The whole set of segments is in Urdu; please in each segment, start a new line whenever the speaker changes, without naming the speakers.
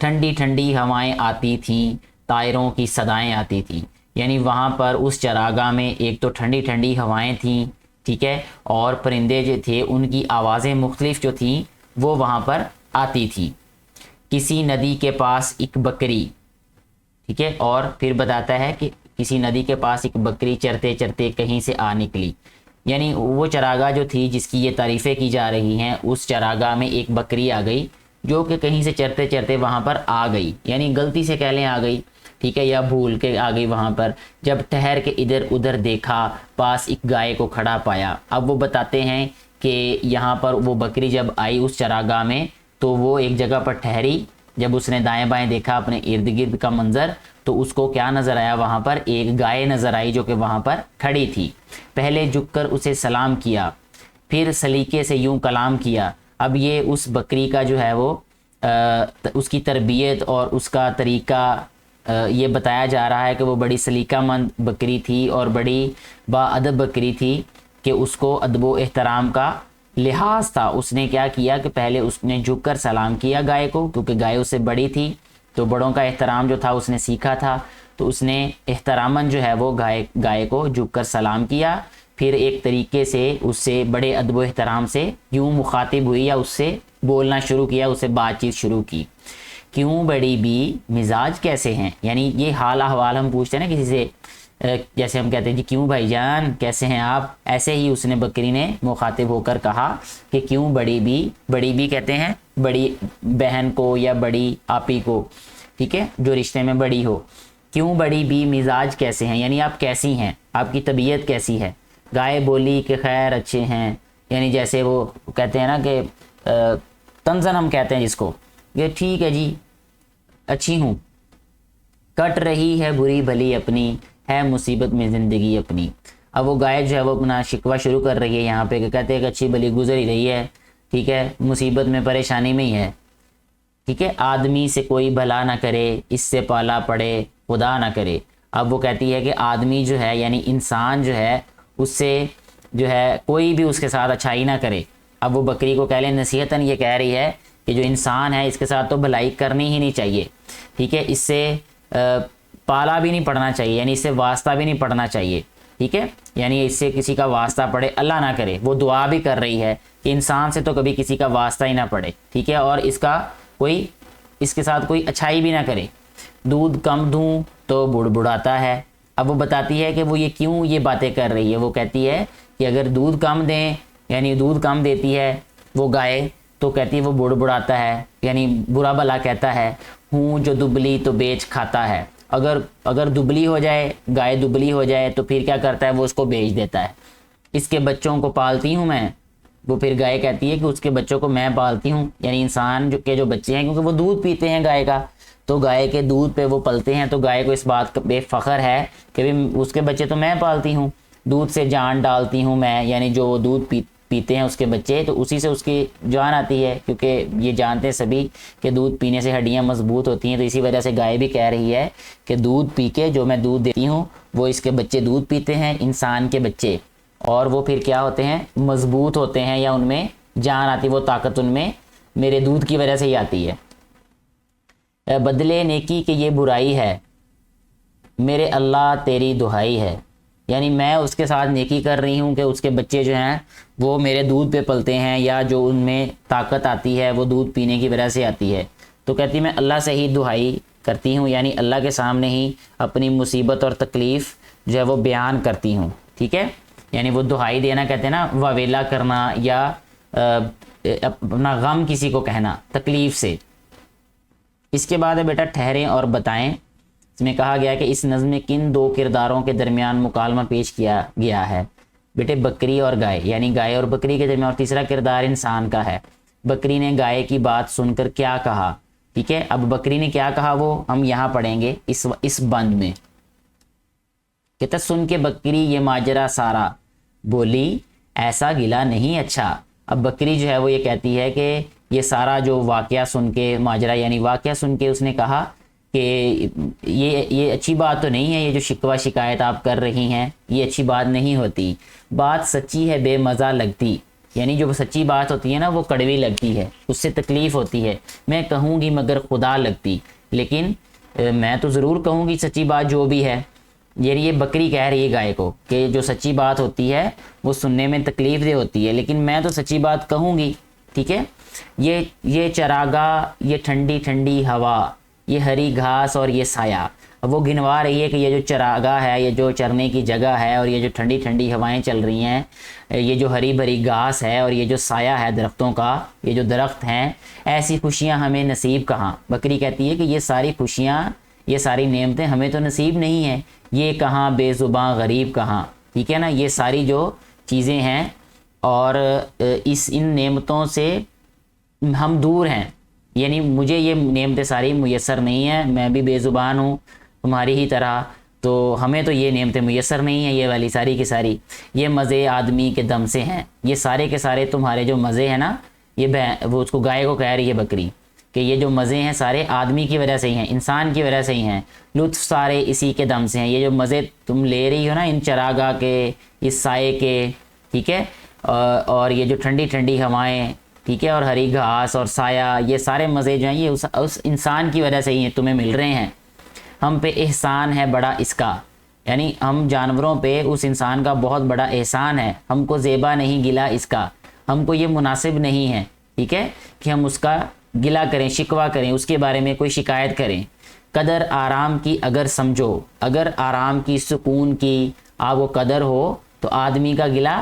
ٹھنڈی ٹھنڈی ہوائیں آتی تھیں، طائروں کی صدائیں آتی تھیں. یعنی وہاں پر اس چراگاہ میں ایک تو ٹھنڈی ٹھنڈی ہوائیں تھیں، ٹھیک ہے، اور پرندے جو تھے ان کی آوازیں مختلف جو تھیں وہ وہاں پر آتی تھیں. کسی ندی کے پاس ایک بکری، ٹھیک ہے، اور پھر بتاتا ہے کہ کسی ندی کے پاس ایک بکری چرتے چرتے کہیں سے آ نکلی. یعنی وہ چراگاہ جو تھی جس کی یہ تعریفیں کی جا رہی ہیں، اس چراگاہ میں ایک بکری آ گئی جو کہ کہیں سے چرتے چرتے وہاں پر آ گئی، یعنی غلطی سے کہہ لیں آ گئی، ٹھیک ہے، یا بھول کے آ گئی وہاں پر. جب ٹھہر کے ادھر ادھر دیکھا، پاس ایک گائے کو کھڑا پایا. اب وہ بتاتے ہیں کہ یہاں پر وہ بکری جب آئی اس چراگاہ میں تو وہ ایک جگہ پر ٹھہری. جب اس نے دائیں بائیں دیکھا اپنے ارد گرد کا منظر تو اس کو کیا نظر آیا؟ وہاں پر ایک گائے نظر آئی جو کہ وہاں پر کھڑی تھی. پہلے جھک کر اسے سلام کیا، پھر سلیقے سے یوں کلام کیا. اب یہ اس بکری کا جو ہے وہ اس کی تربیت اور اس کا طریقہ یہ بتایا جا رہا ہے کہ وہ بڑی سلیقہ مند بکری تھی اور بڑی با ادب بکری تھی کہ اس کو ادب و احترام کا لحاظ تھا. اس نے کیا کیا کہ پہلے اس نے جھک کر سلام کیا گائے کو، کیونکہ گائے اس سے بڑی تھی تو بڑوں کا احترام جو تھا اس نے سیکھا تھا. تو اس نے احتراماً جو ہے وہ گائے کو جھک کر سلام کیا، پھر ایک طریقے سے اس سے بڑے ادب و احترام سے یوں مخاطب ہوئی یا اس سے بولنا شروع کیا، اس سے بات چیت شروع کی. کیوں بڑی بی، مزاج کیسے ہیں؟ یعنی یہ حال احوال ہم پوچھتے ہیں نا کسی سے، جیسے ہم کہتے ہیں جی کیوں بھائی جان کیسے ہیں آپ، ایسے ہی اس نے بکری نے مخاطب ہو کر کہا کہ کیوں بڑی بی. بڑی بی کہتے ہیں بڑی بہن کو یا بڑی آپی کو، ٹھیک ہے، جو رشتے میں بڑی ہو. کیوں بڑی بی، مزاج کیسے ہیں، یعنی آپ کیسی ہیں، آپ کی طبیعت کیسی ہے. گائے بولی کہ خیر اچھے ہیں، یعنی جیسے وہ کہتے ہیں نا کہ تنزن ہم کہتے ہیں جس کو، کہ ٹھیک ہے جی اچھی ہوں. کٹ رہی ہے بری بھلی اپنی، ہے مصیبت میں زندگی اپنی. اب وہ گائے جو ہے وہ اپنا شکوہ شروع کر رہی ہے یہاں پہ کہ کہتے ہیں کہ اچھی بھلی گزر ہی رہی ہے، ٹھیک ہے، مصیبت میں پریشانی میں ہی ہے، ٹھیک ہے. آدمی سے کوئی بھلا نہ کرے، اس سے پالا پڑے خدا نہ کرے. اب وہ کہتی ہے کہ آدمی جو ہے یعنی انسان جو ہے اس سے جو ہے کوئی بھی اس کے ساتھ اچھائی نہ کرے. اب وہ بکری کو کہہ لیں نصیحتاً یہ کہہ رہی ہے کہ جو انسان ہے اس کے ساتھ تو بھلائی کرنی ہی نہیں چاہیے، ٹھیک ہے، اس سے پالا بھی نہیں پڑنا چاہیے، یعنی اس سے واسطہ بھی نہیں پڑنا چاہیے، ٹھیک ہے، یعنی اس سے کسی کا واسطہ پڑے اللہ نہ کرے. وہ دعا بھی کر رہی ہے کہ انسان سے تو کبھی کسی کا واسطہ ہی نہ پڑے، ٹھیک ہے، اور اس کے ساتھ کوئی اچھائی بھی نہ کرے. دودھ کم دوں تو بڑبڑاتا ہے. اب وہ بتاتی ہے کہ وہ یہ کیوں یہ باتیں کر رہی ہے. وہ کہتی ہے کہ اگر دودھ کم دیں، یعنی دودھ کم دیتی ہے وہ گائے تو کہتی ہے وہ بڑبڑاتا ہے، یعنی برا بھلا کہتا ہے. ہوں جو دبلی تو بیچ کھاتا ہے. اگر دبلی ہو جائے، گائے دبلی ہو جائے تو پھر کیا کرتا ہے وہ اس کو بیچ دیتا ہے. اس کے بچوں کو پالتی ہوں میں. وہ پھر گائے کہتی ہے کہ اس کے بچوں کو میں پالتی ہوں، یعنی انسان جو بچے ہیں کیونکہ وہ دودھ پیتے ہیں گائے کا تو گائے کے دودھ پہ وہ پلتے ہیں، تو گائے کو اس بات کا بے فخر ہے کہ اس کے بچے تو میں پالتی ہوں، دودھ سے جان ڈالتی ہوں میں، یعنی جو وہ دودھ پیتے ہیں اس کے بچے تو اسی سے اس کی جان آتی ہے، کیونکہ یہ جانتے ہیں سبھی کہ دودھ پینے سے ہڈیاں مضبوط ہوتی ہیں. تو اسی وجہ سے گائے بھی کہہ رہی ہے کہ دودھ پی کے جو میں دودھ دیتی ہوں وہ اس کے بچے دودھ پیتے ہیں، انسان کے بچے، اور وہ پھر کیا ہوتے ہیں مضبوط ہوتے ہیں یا ان میں جان آتی، وہ طاقت ان میں میرے دودھ کی وجہ سے ہی آتی ہے. بدلے نیکی کہ یہ برائی ہے، میرے اللہ تیری دہائی ہے. یعنی میں اس کے ساتھ نیکی کر رہی ہوں کہ اس کے بچے جو ہیں وہ میرے دودھ پہ پلتے ہیں یا جو ان میں طاقت آتی ہے وہ دودھ پینے کی وجہ سے آتی ہے. تو کہتی میں اللہ سے ہی دہائی کرتی ہوں، یعنی اللہ کے سامنے ہی اپنی مصیبت اور تکلیف جو ہے وہ بیان کرتی ہوں، ٹھیک ہے. یعنی وہ دہائی دینا کہتے ہیں نا، واویلا کرنا یا اپنا غم کسی کو کہنا تکلیف سے. اس کے بعد ہے بیٹا ٹھہریں اور بتائیں. اس میں کہا گیا کہ اس نظم میں کن دو کرداروں کے درمیان مکالمہ پیش کیا گیا ہے؟ بیٹے بکری اور گائے، یعنی گائے اور بکری کے درمیان، اور تیسرا کردار انسان کا ہے. بکری نے گائے کی بات سن کر کیا کہا، ٹھیک ہے. اب بکری نے کیا کہا وہ ہم یہاں پڑھیں گے اس بند میں. کہتا سن کے بکری یہ ماجرا سارا، بولی ایسا گلا نہیں اچھا. اب بکری جو ہے وہ یہ کہتی ہے کہ یہ سارا جو واقعہ سن کے، ماجرا یعنی واقعہ سن کے اس نے کہا کہ یہ اچھی بات تو نہیں ہے، یہ جو شکوہ شکایت آپ کر رہی ہیں یہ اچھی بات نہیں ہوتی. بات سچی ہے بے مزہ لگتی. یعنی جو سچی بات ہوتی ہے نا وہ کڑوی لگتی ہے, اس سے تکلیف ہوتی ہے. میں کہوں گی مگر خدا لگتی, لیکن میں تو ضرور کہوں گی سچی بات جو بھی ہے. یہ بکری کہہ رہی ہے گائے کو کہ جو سچی بات ہوتی ہے وہ سننے میں تکلیف دہ ہوتی ہے, لیکن میں تو سچی بات کہوں گی. ٹھیک ہے, یہ چراگاہ, یہ ٹھنڈی ٹھنڈی ہوا, یہ ہری گھاس اور یہ سایہ. اب وہ گنوا رہی ہے کہ یہ جو چراگاہ ہے, یہ جو چرنے کی جگہ ہے, اور یہ جو ٹھنڈی ٹھنڈی ہوائیں چل رہی ہیں, یہ جو ہری بھری گھاس ہے, اور یہ جو سایہ ہے درختوں کا, یہ جو درخت ہیں, ایسی خوشیاں ہمیں نصیب کہاں. بکری کہتی ہے کہ یہ ساری خوشیاں, یہ ساری نعمتیں ہمیں تو نصیب نہیں ہیں, یہ کہاں بے زباں غریب کہاں. ٹھیک ہے نا, یہ ساری جو چیزیں ہیں اور ان نعمتوں سے ہم دور ہیں, یعنی مجھے یہ نعمتیں ساری میسر نہیں ہیں, میں بھی بے زبان ہوں تمہاری ہی طرح, تو ہمیں تو یہ نعمتیں میسر نہیں ہیں, یہ والی ساری کی ساری. یہ مزے آدمی کے دم سے ہیں, یہ سارے کے سارے تمہارے جو مزے ہیں نا, یہ وہ اس کو گائے کو کہہ رہی ہے بکری کہ یہ جو مزے ہیں سارے آدمی کی وجہ سے ہی ہیں, انسان کی وجہ سے ہی ہیں, لطف سارے اسی کے دم سے ہیں. یہ جو مزے تم لے رہی ہو نا ان چراگاہ کے, اس سائے کے, ٹھیک ہے, اور یہ جو ٹھنڈی ٹھنڈی ہوائیں, ٹھیک ہے, اور ہری گھاس اور سایہ, یہ سارے مزے جو ہیں یہ اس انسان کی وجہ سے ہی تمہیں مل رہے ہیں. ہم پہ احسان ہے بڑا اس کا, یعنی ہم جانوروں پہ اس انسان کا بہت بڑا احسان ہے. ہم کو زیبا نہیں گلا اس کا, ہم کو یہ مناسب نہیں ہے, ٹھیک ہے, کہ ہم اس کا گلا کریں, شکوہ کریں, اس کے بارے میں کوئی شکایت کریں. قدر آرام کی اگر سمجھو, اگر آرام کی, سکون کی آپ کو قدر ہو تو آدمی کا گلا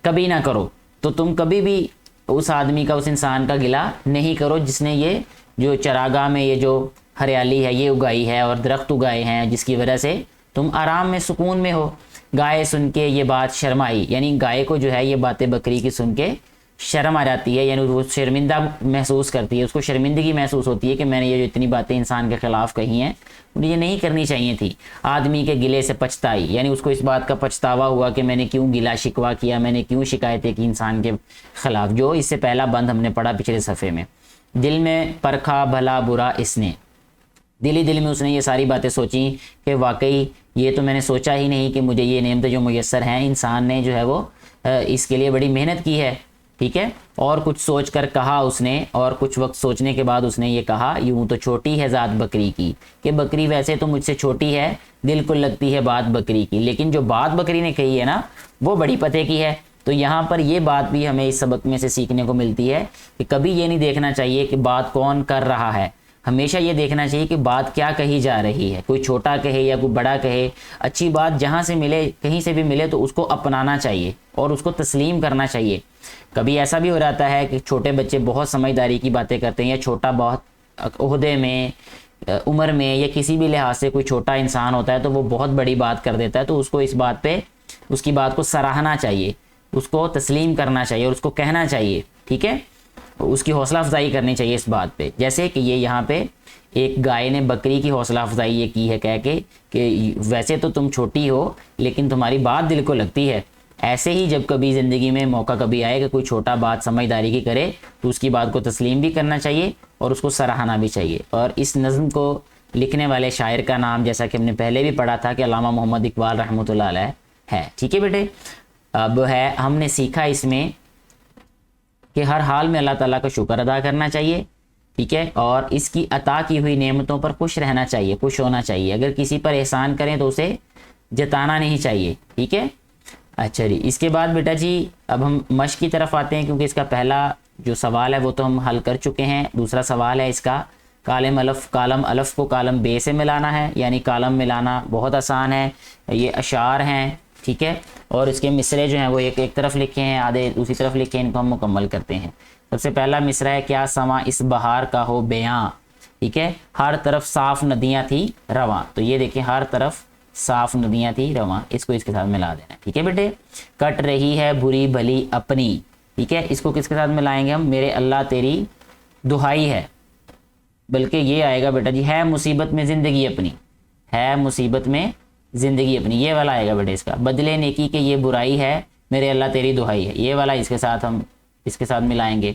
کبھی نہ کرو. تو تم کبھی بھی اس آدمی کا, اس انسان کا گلا نہیں کرو جس نے یہ جو چراگاہ میں یہ جو ہریالی ہے یہ اگائی ہے اور درخت اگائے ہیں, جس کی وجہ سے تم آرام میں, سکون میں ہو. گائے سن کے یہ بات شرمائی, یعنی گائے کو جو ہے یہ باتیں بکری کی سن کے شرم آ جاتی ہے, یعنی وہ شرمندہ محسوس کرتی ہے, اس کو شرمندگی محسوس ہوتی ہے کہ میں نے یہ جو اتنی باتیں انسان کے خلاف کہی ہیں یہ نہیں کرنی چاہیے تھی. آدمی کے گلے سے پچھتائی, یعنی اس کو اس بات کا پچھتاوا ہوا کہ میں نے کیوں گلا شکوہ کیا, میں نے کیوں شکایتیں کی انسان کے خلاف, جو اس سے پہلا بند ہم نے پڑھا پچھلے صفحے میں. دل میں پرکھا بھلا برا اس نے, دل ہی دل میں اس نے یہ ساری باتیں سوچیں کہ واقعی یہ تو میں نے سوچا ہی نہیں کہ مجھے یہ نعمتیں جو میسر ہیں, انسان نے جو ہے وہ اس کے لیے بڑی محنت کی ہے. ٹھیک ہے, اور کچھ سوچ کر کہا اس نے, اور کچھ وقت سوچنے کے بعد اس نے یہ کہا, یوں تو چھوٹی ہے ذات بکری کی, کہ بکری ویسے تو مجھ سے چھوٹی ہے, دل کو لگتی ہے بات بکری کی, لیکن جو بات بکری نے کہی ہے نا وہ بڑی پتے کی ہے. تو یہاں پر یہ بات بھی ہمیں اس سبق میں سے سیکھنے کو ملتی ہے کہ کبھی یہ نہیں دیکھنا چاہیے کہ بات کون کر رہا ہے, ہمیشہ یہ دیکھنا چاہیے کہ بات کیا کہی جا رہی ہے. کوئی چھوٹا کہے یا کوئی بڑا کہے, اچھی بات جہاں سے ملے, کہیں سے بھی ملے تو اس کو اپنانا چاہیے اور اس کو تسلیم کرنا چاہیے. کبھی ایسا بھی ہو جاتا ہے کہ چھوٹے بچے بہت سمجھداری کی باتیں کرتے ہیں, یا چھوٹا بہت عہدے میں, عمر میں, یا کسی بھی لحاظ سے کوئی چھوٹا انسان ہوتا ہے تو وہ بہت بڑی بات کر دیتا ہے, تو اس کو اس بات پہ, اس کی بات کو سراہنا چاہیے, اس کو تسلیم کرنا چاہیے اور اس کو کہنا چاہیے. ٹھیک ہے, اس کی حوصلہ افزائی کرنی چاہیے اس بات پہ. جیسے کہ یہ یہاں پہ ایک گائے نے بکری کی حوصلہ افزائی یہ کی ہے کہہ کے کہ ویسے تو تم چھوٹی ہو لیکن تمہاری بات دل کو لگتی ہے. ایسے ہی جب کبھی زندگی میں موقع کبھی آئے کہ کوئی چھوٹا بات سمجھداری کی کرے تو اس کی بات کو تسلیم بھی کرنا چاہیے اور اس کو سراہنا بھی چاہیے. اور اس نظم کو لکھنے والے شاعر کا نام جیسا کہ ہم نے پہلے بھی پڑھا تھا کہ علامہ محمد اقبال رحمۃ اللہ علیہ ہے. ٹھیک ہے بیٹے, اب ہے ہم نے سیکھا اس میں کہ ہر حال میں اللہ تعالیٰ کا شکر ادا کرنا چاہیے. ٹھیک ہے, اور اس کی عطا کی ہوئی نعمتوں پر خوش رہنا چاہیے, خوش ہونا چاہیے. اگر کسی پر احسان کریں تو اسے جتانا نہیں چاہیے. ٹھیک ہے, اچھا جی, اس کے بعد بیٹا جی اب ہم مشق کی طرف آتے ہیں, کیونکہ اس کا پہلا جو سوال ہے وہ تو ہم حل کر چکے ہیں. دوسرا سوال ہے اس کا, کالم الف کو کالم بے سے ملانا ہے, یعنی کالم ملانا بہت آسان ہے. یہ اشعار ہیں, ٹھیک ہے, اور اس کے مصرے جو ہیں وہ ایک طرف لکھے ہیں, آدھے دوسری طرف لکھے ہیں, ان کو ہم مکمل کرتے ہیں. سب سے پہلا مصرع ہے, کیا سما اس بہار کا ہو بیاں. ٹھیک ہے, ہر طرف صاف ندیاں تھی رواں. تو یہ دیکھیں, ہر طرف صاف ندیاں تھی رواں, اس کو اس کے ساتھ ملا دینا. ٹھیک ہے بیٹے, کٹ رہی ہے بری بھلی اپنی. ٹھیک ہے, اس کو کس کے ساتھ ملائیں گے ہم, میرے اللہ تیری دہائی ہے. بلکہ یہ آئے گا بیٹا جی, ہے مصیبت میں زندگی اپنی, ہے مصیبت میں زندگی اپنی, یہ والا آئے گا بیٹے اس کا. بدلے نیکی کہ یہ برائی ہے, میرے اللہ تیری دہائی ہے, یہ والا اس کے ساتھ ہم اس کے ساتھ ملائیں گے.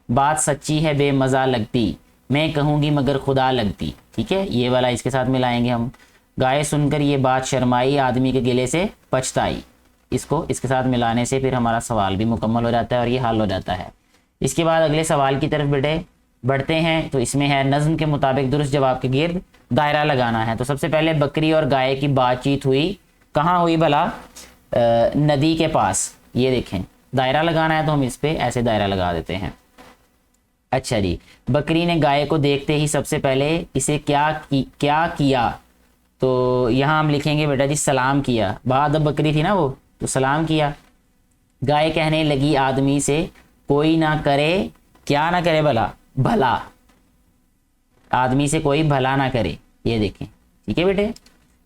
بات سچی ہے بے مزہ لگتی, میں کہوں گی مگر خدا لگتی. ٹھیک ہے, یہ والا اس کے ساتھ ملائیں گے ہم. گائے سن کر یہ بات شرمائی, آدمی کے گلے سے پچھتائی. اس کو اس کے ساتھ ملانے سے پھر ہمارا سوال بھی مکمل ہو جاتا ہے اور یہ حل ہو جاتا ہے۔ اس کے بعد اگلے سوال کی طرف بیٹے بڑھتے ہیں، تو اس میں ہے نظم کے مطابق درست جواب کے گرد دائرہ لگانا ہے۔ تو سب سے پہلے بکری اور گائے کی بات چیت ہوئی، کہاں ہوئی بھلا؟ ندی کے پاس۔ یہ دیکھیں دائرہ لگانا ہے تو ہم اس پہ ایسے دائرہ لگا دیتے ہیں۔ اچھا جی، بکری نے گائے کو دیکھتے ہی سب سے پہلے اسے کیا کیا؟ تو یہاں ہم لکھیں گے بیٹا جی سلام کیا، بعد اب بکری تھی نا وہ، تو سلام کیا۔ گائے کہنے لگی آدمی سے کوئی نہ کرے، کیا نہ کرے بھلا، آدمی سے کوئی بھلا نہ کرے۔ یہ دیکھیں، ٹھیک ہے بیٹے۔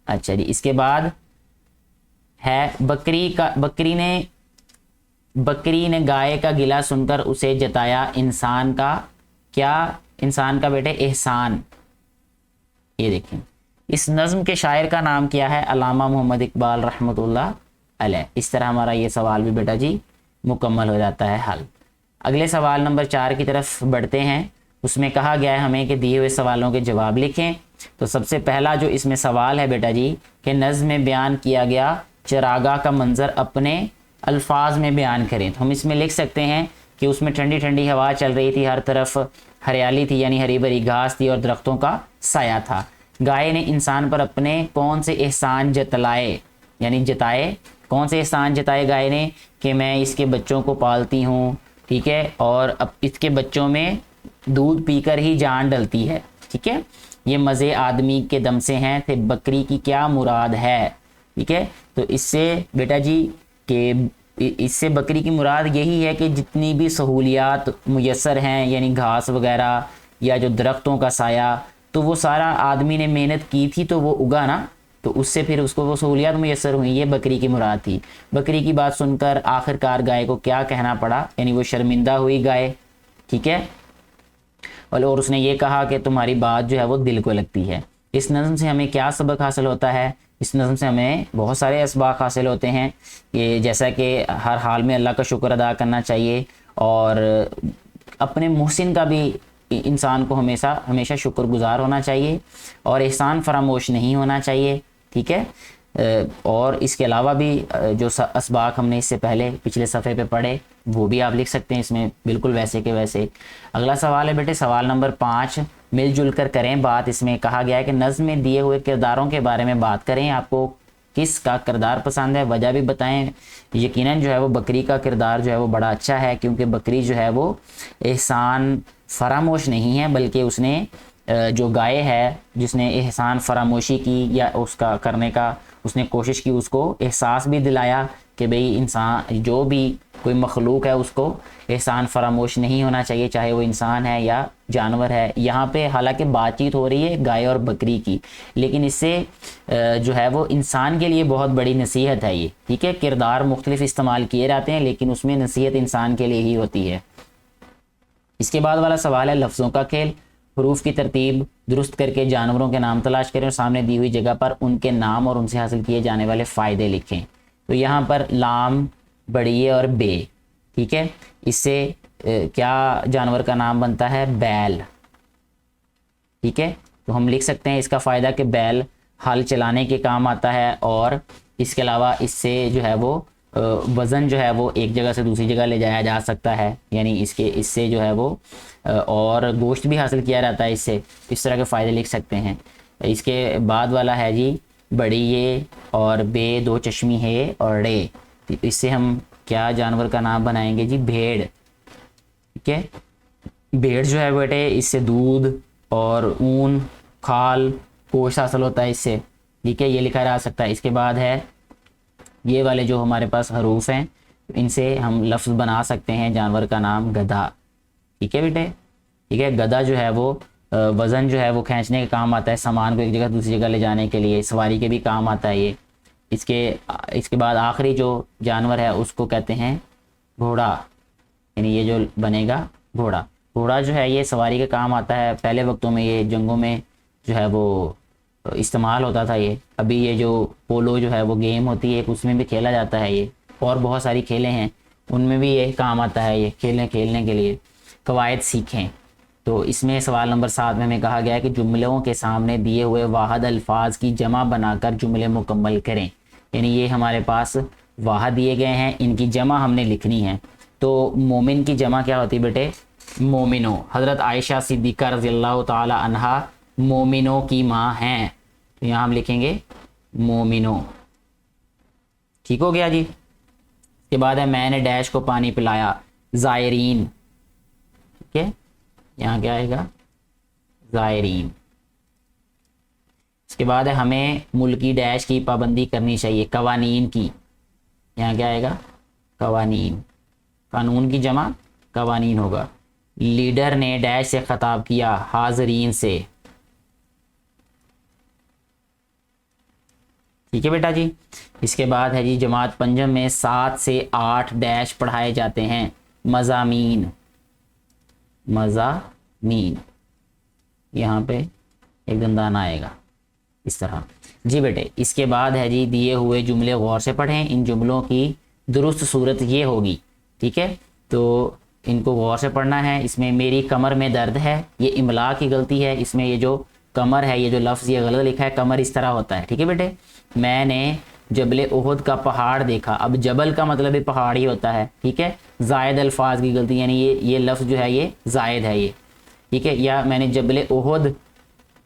اچھا جی، اس کے بعد ہے بکری نے گائے کا گلہ سن کر اسے جتایا انسان کا کیا؟ انسان کا بیٹے احسان۔ یہ دیکھیں، اس نظم کے شاعر کا نام کیا ہے؟ علامہ محمد اقبال رحمۃ اللہ علیہ۔ اس طرح ہمارا یہ سوال بھی بیٹا جی مکمل ہو جاتا ہے حل۔ اگلے سوال نمبر 4 کی طرف بڑھتے ہیں۔ اس میں کہا گیا ہے ہمیں کہ دیے ہوئے سوالوں کے جواب لکھیں۔ تو سب سے پہلا جو اس میں سوال ہے بیٹا جی کہ نظم میں بیان کیا گیا چراگاہ کا منظر اپنے الفاظ میں بیان کریں۔ تو ہم اس میں لکھ سکتے ہیں کہ اس میں ٹھنڈی ٹھنڈی ہوا چل رہی تھی، ہر طرف ہریالی تھی یعنی ہری بھری گھاس تھی اور درختوں کا سایہ تھا۔ گائے نے انسان پر اپنے کون سے احسان جتلائے یعنی جتائے؟ کون سے احسان جتائے گائے نے؟ کہ میں اس کے بچوں کو پالتی ہوں، ٹھیک ہے، اور اب اس کے بچوں میں دودھ پی کر ہی جان ڈلتی ہے، ٹھیک ہے، یہ مزے آدمی کے دم سے ہیں، تھے بکری کی کیا مراد ہے؟ ٹھیک ہے، تو اس سے بیٹا جی کہ اس سے بکری کی مراد یہی ہے کہ جتنی بھی سہولیات میسر ہیں یعنی گھاس وغیرہ یا جو درختوں کا سایہ، تو وہ سارا آدمی نے محنت کی تھی تو وہ اگا نا، تو اس سے پھر اس کو وہ سہولیات میسر ہوئی، یہ بکری کی مراد تھی۔ بکری کی بات سن کر آخرکار گائے کو کیا کہنا پڑا؟ یعنی وہ شرمندہ ہوئی گائے، ٹھیک ہے، اور اس نے یہ کہا کہ تمہاری بات جو ہے وہ دل کو لگتی ہے۔ اس نظم سے ہمیں کیا سبق حاصل ہوتا ہے؟ اس نظم سے ہمیں بہت سارے اسباق حاصل ہوتے ہیں، کہ جیسا کہ ہر حال میں اللہ کا شکر ادا کرنا چاہیے، اور اپنے محسن کا بھی انسان کو ہمیشہ شکر گزار ہونا چاہیے، اور احسان فراموش نہیں ہونا چاہیے، ٹھیک ہے۔ اور اس کے علاوہ بھی جو اسباق ہم نے اس سے پہلے پچھلے صفحے پہ پڑھے وہ بھی آپ لکھ سکتے ہیں اس میں بالکل ویسے کہ ویسے۔ اگلا سوال ہے بیٹے سوال نمبر 5، مل جل کر کریں بات۔ اس میں کہا گیا ہے کہ نظم میں دیے ہوئے کرداروں کے بارے میں بات کریں، آپ کو کس کا کردار پسند ہے، وجہ بھی بتائیں۔ یقیناً جو ہے وہ بکری کا کردار جو ہے وہ بڑا اچھا ہے، کیونکہ بکری جو ہے وہ احسان فراموش نہیں ہے، بلکہ اس نے جو گائے ہے جس نے احسان فراموشی کی یا اس کا کرنے کا اس نے کوشش کی، اس کو احساس بھی دلایا کہ بھئی انسان جو بھی کوئی مخلوق ہے اس کو احسان فراموش نہیں ہونا چاہیے، چاہے وہ انسان ہے یا جانور ہے۔ یہاں پہ حالانکہ بات چیت ہو رہی ہے گائے اور بکری کی، لیکن اس سے جو ہے وہ انسان کے لیے بہت بڑی نصیحت ہے یہ، ٹھیک ہے، کردار مختلف استعمال کیے جاتے ہیں لیکن اس میں نصیحت انسان کے لیے ہی ہوتی ہے۔ اس کے بعد والا سوال ہے لفظوں کا کھیل۔ حروف کی ترتیب درست کر کے جانوروں کے نام تلاش کریں اور سامنے دی ہوئی جگہ پر ان کے نام اور ان سے حاصل کیے جانے والے فائدے لکھیں۔ تو یہاں پر لام، بڑیے اور بے، ٹھیک ہے، اس سے کیا جانور کا نام بنتا ہے؟ بیل، ٹھیک ہے، تو ہم لکھ سکتے ہیں اس کا فائدہ کہ بیل ہل چلانے کے کام آتا ہے، اور اس کے علاوہ اس سے جو ہے وہ وزن جو ہے وہ ایک جگہ سے دوسری جگہ لے جایا جا سکتا ہے، یعنی اس سے جو ہے وہ اور گوشت بھی حاصل کیا جاتا ہے اس سے، اس طرح کے فائدے لکھ سکتے ہیں۔ اس کے بعد والا ہے جی بڑی یہ اور بے، دو چشمی ہے اور ڑے، اس سے ہم کیا جانور کا نام بنائیں گے جی؟ بھیڑ، ٹھیک ہے، بھیڑ جو ہے بیٹے اس سے دودھ اور اون، کھال، گوشت حاصل ہوتا ہے اس سے، ٹھیک ہے، یہ لکھا جا سکتا ہے۔ اس کے بعد ہے یہ والے جو ہمارے پاس حروف ہیں ان سے ہم لفظ بنا سکتے ہیں جانور کا نام گدھا، ٹھیک ہے بیٹے، ٹھیک ہے، گدھا جو ہے وہ وزن جو ہے وہ کھینچنے کے کام آتا ہے، سامان کو ایک جگہ دوسری جگہ لے جانے کے لیے، سواری کے بھی کام آتا ہے یہ۔ اس کے بعد آخری جو جانور ہے اس کو کہتے ہیں گھوڑا، یعنی یہ جو بنے گا گھوڑا۔ گھوڑا جو ہے یہ سواری کے کام آتا ہے، پہلے وقتوں میں یہ جنگوں میں جو ہے وہ استعمال ہوتا تھا یہ، ابھی یہ جو پولو جو ہے وہ گیم ہوتی ہے اس میں بھی کھیلا جاتا ہے یہ، اور بہت ساری کھیلیں ہیں ان میں بھی یہ کام آتا ہے یہ کھیلنے کے لیے۔ قواعد سیکھیں، تو اس میں سوال نمبر 7 میں ہمیں کہا گیا ہے کہ جملوں کے سامنے دیے ہوئے واحد الفاظ کی جمع بنا کر جملے مکمل کریں، یعنی یہ ہمارے پاس واحد دیے گئے ہیں، ان کی جمع ہم نے لکھنی ہے. تو مومن کی جمع کیا ہوتی ہے بیٹے؟ مومنوں. حضرت عائشہ صدیقہ رضی اللہ تعالی عنہا مومنوں کی ماں ہیں، تو یہاں ہم لکھیں گے مومنوں. ٹھیک ہو گیا جی. اس کے بعد ہے میں نے ڈیش کو پانی پلایا، زائرین. ٹھیک ہے، یہاں کیا آئے گا؟ زائرین. اس کے بعد ہے ہمیں ملکی ڈیش کی پابندی کرنی چاہیے، قوانین کی. یہاں کیا آئے گا؟ قوانین. قانون کی جمع قوانین ہوگا. لیڈر نے ڈیش سے خطاب کیا، حاضرین سے. ٹھیک ہے بیٹا جی. اس کے بعد ہے جی جماعت پنجم میں 7 سے 8 ڈیش پڑھائے جاتے ہیں، مضامین. مضامین یہاں پہ ایک دندان آئے گا اس طرح. جی بیٹے اس کے بعد ہے جی دیے ہوئے جملے غور سے پڑھیں، ان جملوں کی درست صورت یہ ہوگی. ٹھیک ہے، تو ان کو غور سے پڑھنا ہے. اس میں میری کمر میں درد ہے، یہ املا کی غلطی ہے. اس میں یہ جو کمر ہے، یہ جو لفظ یہ غلط لکھا ہے، کمر اس طرح ہوتا ہے. ٹھیک ہے بیٹے. میں نے جبل احد کا پہاڑ دیکھا، اب جبل کا مطلب پہاڑ ہی ہوتا ہے. ٹھیک ہے، زائد الفاظ کی غلطی، یعنی یہ لفظ جو ہے یہ زائد ہے یہ. ٹھیک ہے، یا میں نے جبل احد،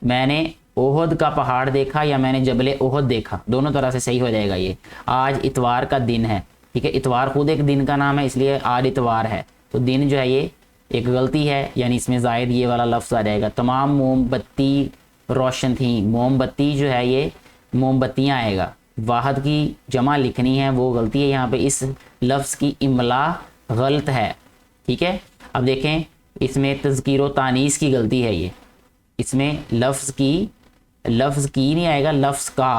میں نے احد کا پہاڑ دیکھا، یا میں نے جبل احد دیکھا، دونوں طرح سے صحیح ہو جائے گا. یہ آج اتوار کا دن ہے. ٹھیک ہے، اتوار خود ایک دن کا نام ہے، اس لیے آج اتوار ہے، تو دن جو ہے یہ ایک غلطی ہے، یعنی اس میں زائد یہ والا لفظ آ جائے گا. تمام موم بتی روشن تھیں، موم بتی جو ہے یہ موم بتیاں آئے گا. واحد کی جمع لکھنی ہے، وہ غلطی ہے یہاں پہ، اس لفظ کی املا غلط ہے. ٹھیک ہے، اب دیکھیں اس میں تذکیر و تانیث کی غلطی ہے. یہ اس میں لفظ کی نہیں آئے گا، لفظ کا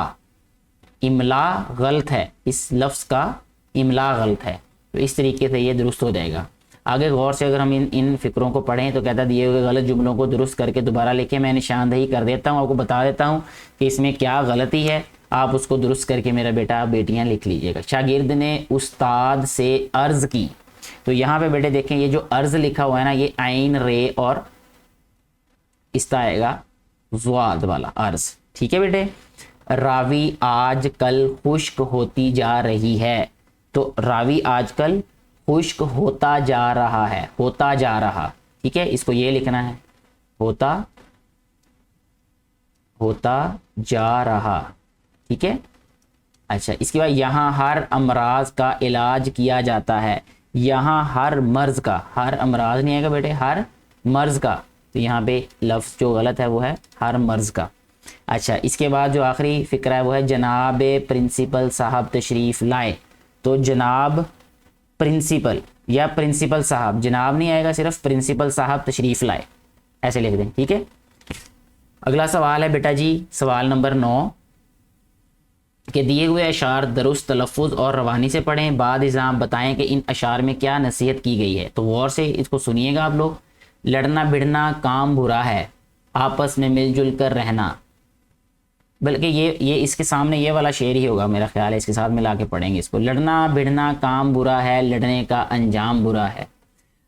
املا غلط ہے، اس لفظ کا املا غلط ہے. تو اس طریقے سے یہ درست ہو جائے گا. آگے غور سے اگر ہم ان فکروں کو پڑھیں تو کہتا ہے دیے ہوئے غلط جملوں کو درست کر کے دوبارہ لکھیں. میں نشاندہی کر دیتا ہوں، آپ کو بتا دیتا ہوں کہ اس میں کیا غلطی ہے، آپ اس کو درست کر کے میرا بیٹا بیٹیاں لکھ لیجئے گا. شاگرد نے استاد سے عرض کی، تو یہاں پہ بیٹے دیکھیں یہ جو عرض لکھا ہوا ہے نا، یہ عین رے اور استا آئے گا زواد والا عرض. ٹھیک ہے بیٹے. راوی آج کل خشک ہوتی جا رہی ہے، تو راوی آج کل خشک ہوتا جا رہا ہے، ہوتا جا رہا. ٹھیک ہے، اس کو یہ لکھنا ہے، ہوتا جا رہا. ٹھیک ہے. اچھا، اس کے بعد یہاں ہر امراض کا علاج کیا جاتا ہے. یہاں ہر مرض کا، ہر امراض نہیں آئے گا بیٹے، ہر مرض کا. تو یہاں پہ لفظ جو غلط ہے وہ ہے ہر مرض کا. اچھا، اس کے بعد جو آخری فکرہ ہے وہ ہے جناب پرنسپل صاحب تشریف لائے. تو جناب پرنسپل یا پرنسپل صاحب، جناب نہیں آئے گا، صرف پرنسپل صاحب تشریف لائے، ایسے لکھ دیں. ٹھیک ہے. اگلا سوال ہے بیٹا جی سوال نمبر 9 کہ دیے ہوئے اشعار درست تلفظ اور روانی سے پڑھیں. بعد ازاں بتائیں کہ ان اشعار میں کیا نصیحت کی گئی ہے. تو غور سے اس کو سنیے گا آپ لوگ. لڑنا بھڑنا کام برا ہے، آپس میں مل جل کر رہنا. بلکہ یہ اس کے سامنے یہ والا شعر ہی ہوگا میرا خیال ہے، اس کے ساتھ ملا کے پڑھیں گے اس کو. لڑنا بھڑنا کام برا ہے، لڑنے کا انجام برا ہے.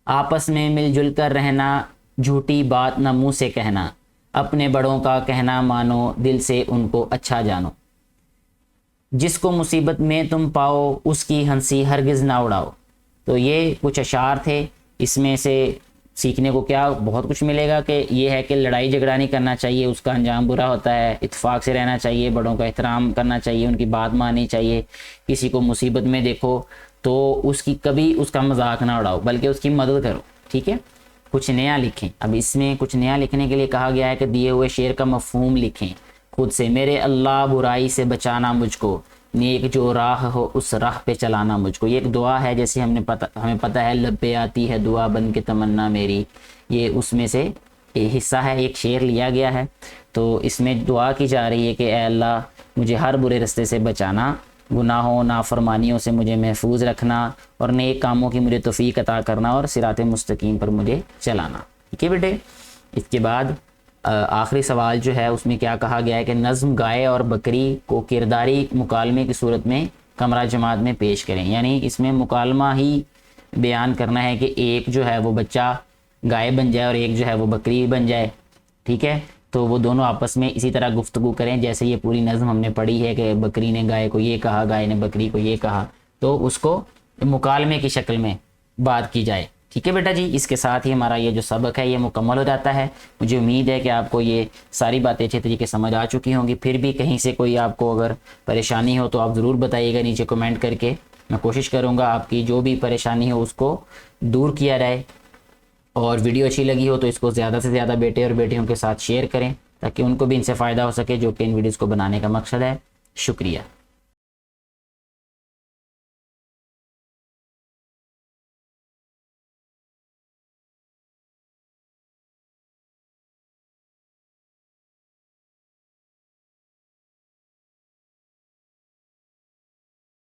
آپس میں مل جل کر رہنا، جھوٹی بات نہ منہ سے کہنا. اپنے بڑوں کا کہنا مانو، دل سے ان کو اچھا جانو. جس کو مصیبت میں تم پاؤ، اس کی ہنسی ہرگز نہ اڑاؤ. تو یہ کچھ اشعار تھے. اس میں سے سیکھنے کو کیا بہت کچھ ملے گا کہ یہ ہے کہ لڑائی جھگڑا نہیں کرنا چاہیے، اس کا انجام برا ہوتا ہے. اتفاق سے رہنا چاہیے، بڑوں کا احترام کرنا چاہیے، ان کی بات ماننی چاہیے. کسی کو مصیبت میں دیکھو تو اس کی کبھی اس کا مذاق نہ اڑاؤ، بلکہ اس کی مدد کرو. ٹھیک ہے. کچھ نیا لکھیں. اب اس میں کچھ نیا لکھنے کے لیے کہا گیا ہے کہ دیے ہوئے شعر کا مفہوم لکھیں خود سے. میرے اللہ برائی سے بچانا مجھ کو، نیک جو راہ ہو اس راہ پہ چلانا مجھ کو. یہ ایک دعا ہے، جیسے ہمیں پتہ ہے لب پہ آتی ہے دعا بن کے تمنا میری. یہ اس میں سے حصہ ہے، ایک شعر لیا گیا ہے. تو اس میں دعا کی جا رہی ہے کہ اے اللہ مجھے ہر برے رستے سے بچانا، گناہوں نافرمانیوں سے مجھے محفوظ رکھنا، اور نیک کاموں کی مجھے توفیق عطا کرنا، اور صراط مستقیم پر مجھے چلانا. ٹھیک ہے بیٹے. اس کے بعد آخری سوال جو ہے اس میں کیا کہا گیا ہے کہ نظم گائے اور بکری کو کرداری مکالمے کی صورت میں کمرہ جماعت میں پیش کریں. یعنی اس میں مکالمہ ہی بیان کرنا ہے کہ ایک جو ہے وہ بچہ گائے بن جائے اور ایک جو ہے وہ بکری بن جائے. ٹھیک ہے. تو وہ دونوں آپس میں اسی طرح گفتگو کریں جیسے یہ پوری نظم ہم نے پڑھی ہے کہ بکری نے گائے کو یہ کہا، گائے نے بکری کو یہ کہا. تو اس کو مکالمے کی شکل میں بات کی جائے. ٹھیک ہے بیٹا جی. اس کے ساتھ ہی ہمارا یہ جو سبق ہے یہ مکمل ہو جاتا ہے. مجھے امید ہے کہ آپ کو یہ ساری باتیں اچھے طریقے سمجھ آ چکی ہوں گی. پھر بھی کہیں سے کوئی آپ کو اگر پریشانی ہو تو آپ ضرور بتائیے گا نیچے کمنٹ کر کے. میں کوشش کروں گا آپ کی جو بھی پریشانی ہو اس کو دور کیا جائے. اور ویڈیو اچھی لگی ہو تو اس کو زیادہ سے زیادہ بیٹے اور بیٹیوں کے ساتھ شیئر کریں تاکہ ان کو بھی ان سے فائدہ ہو سکے جو کہ ان ویڈیوز کو بنانے کا مقصد ہے. شکریہ.